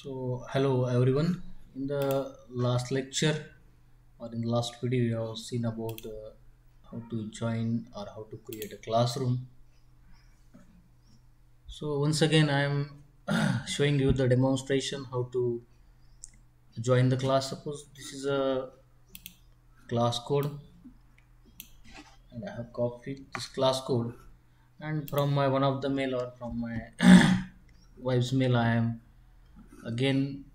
So, hello everyone. In the last lecture or in the last video, we have seen about how to join or how to create a classroom. So, once again, I am showing you the demonstration how to join the class. Suppose this is a class code, and I have copied this class code, and from my one of the mail or from my wife's mail, I am again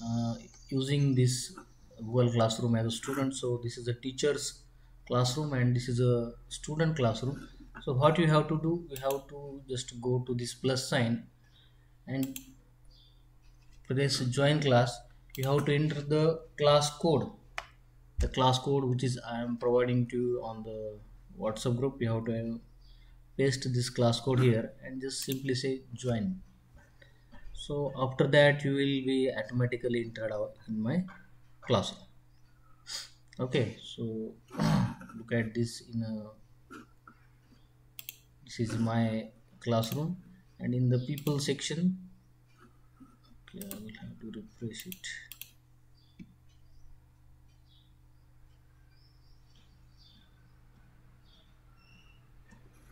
uh, using this Google Classroom as a student. So this is a teacher's classroom and this is a student classroom. So what you have to do, you have to just go to this plus sign and press join class. You have to enter the class code, the class code which is I am providing to you on the WhatsApp group. You have to paste this class code here and just simply say join. So after that you will be automatically entered out in my classroom. Okay, so look at this in a, this is my classroom, and in the people section, okay, I will have to refresh it.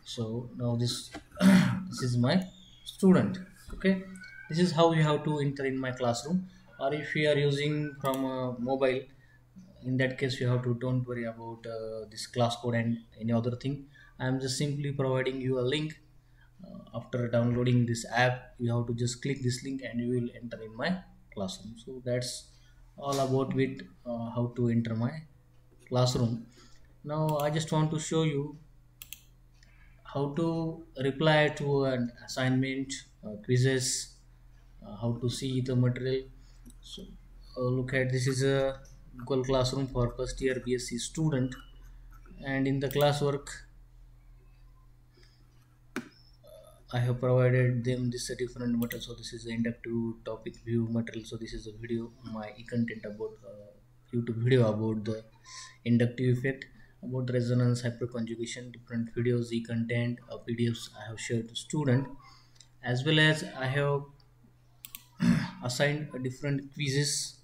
So now this this is my student. Okay, this is how you have to enter in my classroom. Or if you are using from a mobile, in that case you have to don't worry about this class code and any other thing. I am just simply providing you a link. After downloading this app, you have to just click this link and you will enter in my classroom. So that's all about with how to enter my classroom. Now I just want to show you how to reply to an assignment, quizzes, how to see the material. So look at this is a Google Classroom for first year BSc student, and in the classwork I have provided them this different material. So this is the inductive topic view material. So this is a video, my e-content about YouTube video about the inductive effect, about the resonance, hyperconjugation, different videos, e-content, PDFs I have shared to student, as well as I have assigned a different quizzes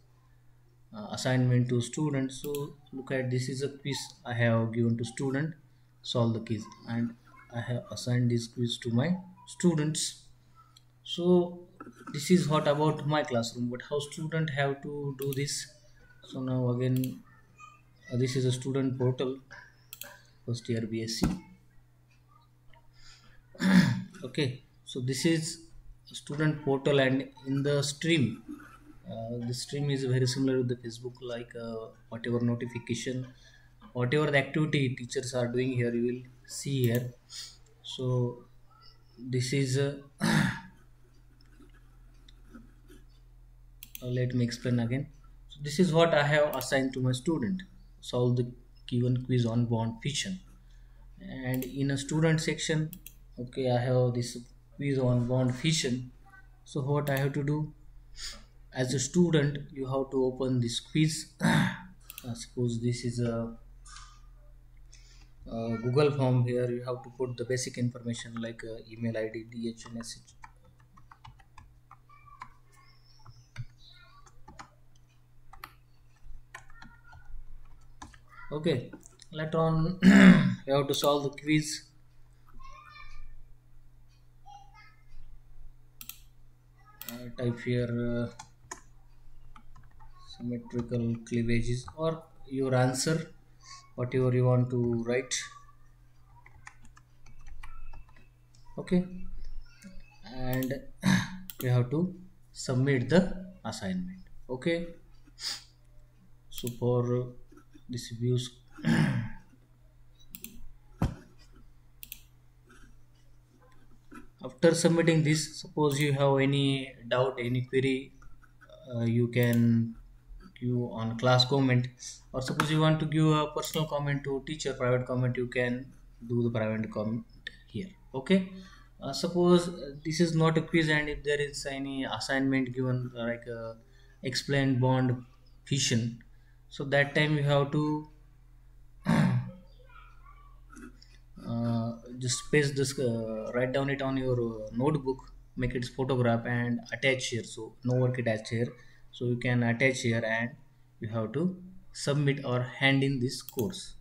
assignment to students. So look at this is a quiz I have given to student, solve the quiz, and I have assigned this quiz to my students. So this is what about my classroom, but how student have to do this. So now again, this is a student portal, first year BSc. Okay, so this is student portal, and in the stream, the stream is very similar to the Facebook, like whatever notification, whatever the activity teachers are doing here, you will see here. So this is let me explain again. So this is what I have assigned to my student: solve the given quiz on bond fission. And in a student section, okay, I have this quiz on bond fission. So what I have to do, as a student you have to open this quiz. Suppose this is a Google form. Here you have to put the basic information like email ID, DHNS. Okay, later on you have to solve the quiz. Type here symmetrical cleavages or your answer, whatever you want to write. Okay, and you have to submit the assignment. Okay, so for this views, after submitting this, suppose you have any doubt, any query, you can give on class comment, or suppose you want to give a personal comment to teacher, private comment, you can do the private comment here. Okay, suppose this is not a quiz, and if there is any assignment given like explain bond fission, so that time you have to just paste this, write down it on your notebook, make its photograph and attach here. So no work attached here, so you can attach here and you have to submit or hand in this course.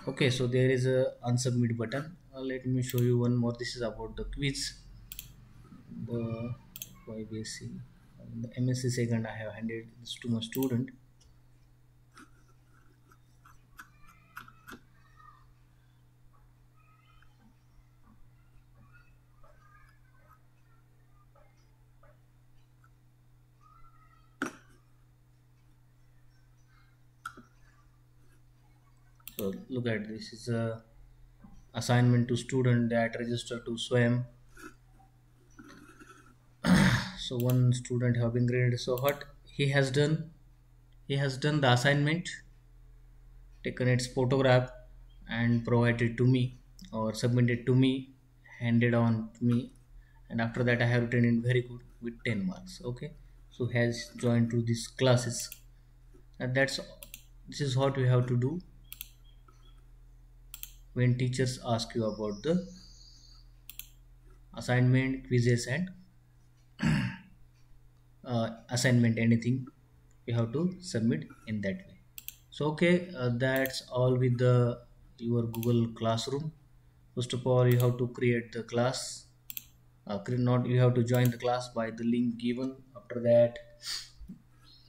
Okay, so there is a unsubmit button. Let me show you one more. This is about the quiz, the YBSc, the MSc second. I have handed this to my student. So look at this. Is a assignment to student that register to swim. So one student have been graded. So what he has done, he has done the assignment, taken its photograph and provided to me, or submitted to me, handed on to me, and after that I have written in very good with 10 marks. Okay, so has joined to these classes, and that's this is what we have to do when teachers ask you about the assignment, quizzes, and assignment, anything you have to submit in that way. So okay, that's all with the your Google Classroom. First of all, you have to create the class. Not you have to join the class by the link given. After that,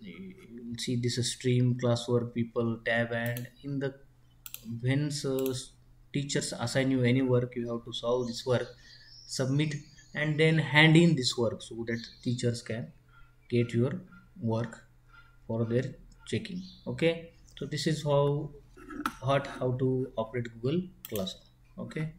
you will see this stream classwork people tab, and in the when teachers assign you any work, you have to solve this work, submit, and then hand in this work so that teachers can get your work for their checking. Okay, so this is how to operate Google Classroom. Okay.